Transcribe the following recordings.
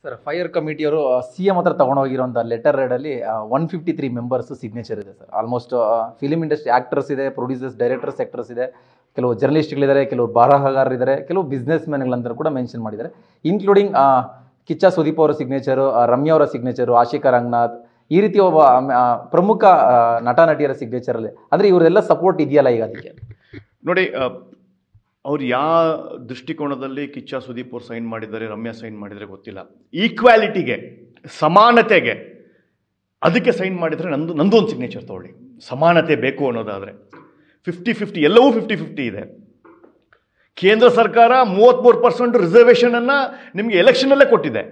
Sir fire ಕಮಿಟಿಯವರು CM ಹತ್ರ ತಗೊಂಡೋಗಿರುವಂಥ letter ರೆಡಲ್ಲಿ 153 members signature ಇದೆ sir. Almost film industry actors ಇದೆ, producers, directors, actors ಇದೆ, ಕೆಲವು ಜರ್ನಲಿಸ್ಟ್ಗಳಿದ್ದಾರೆ, ಕೆಲವು ಬರಹಗಾರರಿದ್ದಾರೆ, ಕೆಲವು ಬಿಸ್ನೆಸ್ ಮ್ಯಾನ್ಗಳಂತ ಕೂಡ ಮೆನ್ಷನ್ ಮಾಡಿದ್ದಾರೆ. ಇನ್ಕ್ಲೂಡಿಂಗ್ ಕಿಚ್ಚ ಸುದೀಪ್ ಅವರ ಸಿಗ್ನೇಚರು, ರಮ್ಯಾ ಅವರ ಸಿಗ್ನೇಚರು, ಆಶಿಕಾ ರಂಗನಾಥ್, ಈ ರೀತಿ ಒಬ್ಬ ಪ್ರಮುಖ ನಟ ನಟಿಯರ ಸಿಗ್ನೇಚರಲ್ಲಿ. ಅಂದರೆ ಇವರೆಲ್ಲ ಸಪೋರ್ಟ್ ಇದೆಯಲ್ಲ ಈಗ ಅದಕ್ಕೆ? ನೋಡಿ, ಅವ್ರು ಯಾವ ದೃಷ್ಟಿಕೋನದಲ್ಲಿ ಕಿಚ್ಚ ಸುದೀಪ್ ಅವ್ರು ಸೈನ್ ಮಾಡಿದ್ದಾರೆ, ರಮ್ಯಾ ಸೈನ್ ಮಾಡಿದರೆ ಗೊತ್ತಿಲ್ಲ. ಈಕ್ವಾಲಿಟಿಗೆ, ಸಮಾನತೆಗೆ ಅದಕ್ಕೆ ಸೈನ್ ಮಾಡಿದರೆ ನಂದೊಂದು ಸಿಗ್ನೇಚರ್ ತೊಗೊಳ್ಳಿ. ಸಮಾನತೆ ಬೇಕು ಅನ್ನೋದಾದರೆ 50-50, ಎಲ್ಲವೂ 50-50 ಇದೆ. ಕೇಂದ್ರ ಸರ್ಕಾರ 33% ರಿಸರ್ವೇಷನನ್ನು ನಿಮಗೆ ಎಲೆಕ್ಷನಲ್ಲೇ ಕೊಟ್ಟಿದೆ.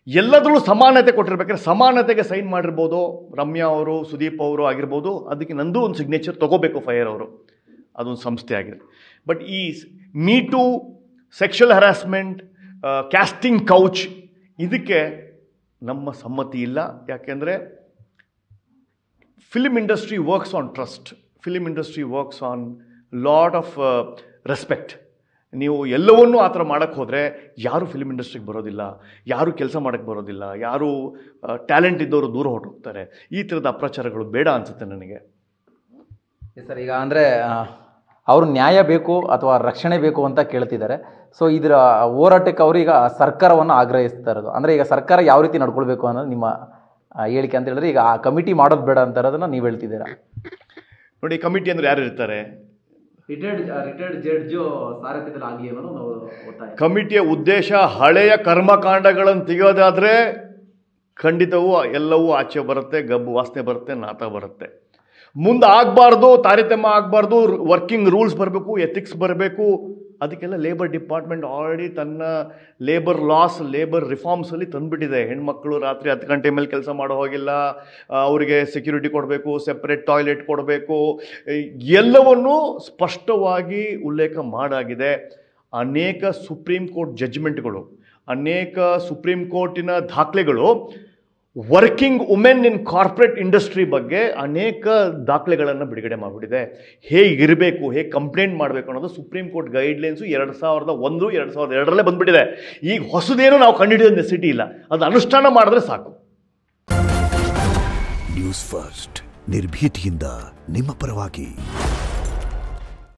ಎಲ್ಲದರಲ್ಲೂ ಸಮಾನತೆ ಕೊಟ್ಟಿರ್ಬೇಕಾದ್ರೆ ಸಮಾನತೆಗೆ ಸೈನ್ ಮಾಡಿರ್ಬೋದು ರಮ್ಯಾ ಅವರು, ಸುದೀಪ್ ಅವರು ಆಗಿರ್ಬೋದು. ಅದಕ್ಕೆ ನಂದು ಒಂದು ಸಿಗ್ನೇಚರ್ ತೊಗೋಬೇಕು ಫೈರ್ ಅವರು, ಅದೊಂದು ಸಂಸ್ಥೆ ಆಗಿದೆ. ಬಟ್ ಈ MeToo, sexual harassment, casting couch, ಇದಕ್ಕೆ ನಮ್ಮ ಸಮ್ಮತಿ ಇಲ್ಲ. ಯಾಕೆಂದರೆ film industry works on trust, film industry works on lot of respect. ನೀವು ಎಲ್ಲವನ್ನೂ ಆ ಥರ ಮಾಡೋಕ್ಕೆ ಹೋದರೆ ಯಾರೂ ಫಿಲ್ಮ್ ಇಂಡಸ್ಟ್ರಿಗೆ ಬರೋದಿಲ್ಲ, ಯಾರೂ ಕೆಲಸ ಮಾಡೋಕ್ಕೆ ಬರೋದಿಲ್ಲ, ಯಾರೂ ಟ್ಯಾಲೆಂಟ್ ಇದ್ದವರು ದೂರ ಹೊರಟೋಗ್ತಾರೆ. ಈ ಥರದ ಅಪ್ರಚಾರಗಳು ಬೇಡ ಅನಿಸುತ್ತೆ ನನಗೆ. ಸರ್, ಈಗ ಅಂದರೆ ಅವರು ನ್ಯಾಯ ಬೇಕು ಅಥವಾ ರಕ್ಷಣೆ ಬೇಕು ಅಂತ ಕೇಳ್ತಿದ್ದಾರೆ. ಸೊ ಇದರ ಹೋರಾಟಕ್ಕೆ ಅವರು ಈಗ ಸರ್ಕಾರವನ್ನು ಆಗ್ರಹಿಸ್ತಾ ಇರೋದು. ಅಂದರೆ ಈಗ ಸರ್ಕಾರ ಯಾವ ರೀತಿ ನಡ್ಕೊಳ್ಬೇಕು ಅನ್ನೋದು ನಿಮ್ಮ ಹೇಳಿಕೆ ಅಂತ ಹೇಳಿದ್ರೆ, ಈಗ ಆ ಕಮಿಟಿ ಮಾಡೋದು ಬೇಡ ಅಂತ ಇರೋದನ್ನು ನೀವು ಹೇಳ್ತಿದ್ದೀರಾ. ನೋಡಿ, ಕಮಿಟಿ ಅಂದರೆ ಯಾರು ಇರ್ತಾರೆ? ರಿಟೈರ್ಡ್ ಜಡ್ಜು ಸಾರಥ್ಯದಲ್ಲಿ ಆಗಿ ಅನ್ನೋದು ನಾವು ಒತ್ತಾಯ. ಕಮಿಟಿಯ ಉದ್ದೇಶ ಹಳೆಯ ಕರ್ಮಕಾಂಡಗಳನ್ನು ತೆಗೆಯೋದಾದರೆ ಖಂಡಿತವೂ ಎಲ್ಲವೂ ಆಚೆ ಬರುತ್ತೆ, ಗಬ್ಬು ವಾಸನೆ ಬರುತ್ತೆ, ನಾತ ಬರುತ್ತೆ. ಮುಂದೆ ಆಗಬಾರ್ದು, ತಾರತಮ್ಯ ಆಗಬಾರ್ದು, ವರ್ಕಿಂಗ್ ರೂಲ್ಸ್ ಬರಬೇಕು, ಎಥಿಕ್ಸ್ ಬರಬೇಕು. ಅದಕ್ಕೆಲ್ಲ ಲೇಬರ್ ಡಿಪಾರ್ಟ್ಮೆಂಟ್ ಆಲ್ರೆಡಿ ತನ್ನ ಲೇಬರ್ ಲಾಸ್, ಲೇಬರ್ ರಿಫಾರ್ಮ್ಸಲ್ಲಿ ತಂದುಬಿಟ್ಟಿದೆ. ಹೆಣ್ಮಕ್ಳು ರಾತ್ರಿ 10 ಗಂಟೆ ಮೇಲೆ ಕೆಲಸ ಮಾಡೋ ಹೋಗಿಲ್ಲ, ಅವರಿಗೆ ಸೆಕ್ಯೂರಿಟಿ ಕೊಡಬೇಕು, ಸೆಪ್ರೇಟ್ ಟಾಯ್ಲೆಟ್ ಕೊಡಬೇಕು, ಎಲ್ಲವನ್ನೂ ಸ್ಪಷ್ಟವಾಗಿ ಉಲ್ಲೇಖ ಮಾಡಾಗಿದೆ. ಅನೇಕ ಸುಪ್ರೀಂ ಕೋರ್ಟ್ ಜಡ್ಜ್ಮೆಂಟ್ಗಳು, ಅನೇಕ ಸುಪ್ರೀಂ ಕೋರ್ಟಿನ ದಾಖಲೆಗಳು working women in corporate industry ಬಗ್ಗೆ ಅನೇಕ ದಾಖಲೆಗಳನ್ನು ಬಿಡುಗಡೆ ಮಾಡಿಬಿಟ್ಟಿದೆ. ಹೇಗಿರಬೇಕು, ಹೇಗೆ ಕಂಪ್ಲೇಂಟ್ ಮಾಡಬೇಕು ಅನ್ನೋದು ಸುಪ್ರೀಂ ಕೋರ್ಟ್ ಗೈಡ್ಲೈನ್ಸು 2001, 2002 ಬಂದುಬಿಟ್ಟಿದೆ. ಈಗ ಹೊಸದೇನು ನಾವು ಕಂಡುಹಿಡಿಯೋದು ನೆಸಿಟಿ ಇಲ್ಲ, ಅದು ಅನುಷ್ಠಾನ ಮಾಡಿದ್ರೆ ಸಾಕು. ನ್ಯೂಸ್ ಫಸ್ಟ್, ನಿರ್ಭೀತಿಯಿಂದ ನಿಮ್ಮ ಪರವಾಗಿ.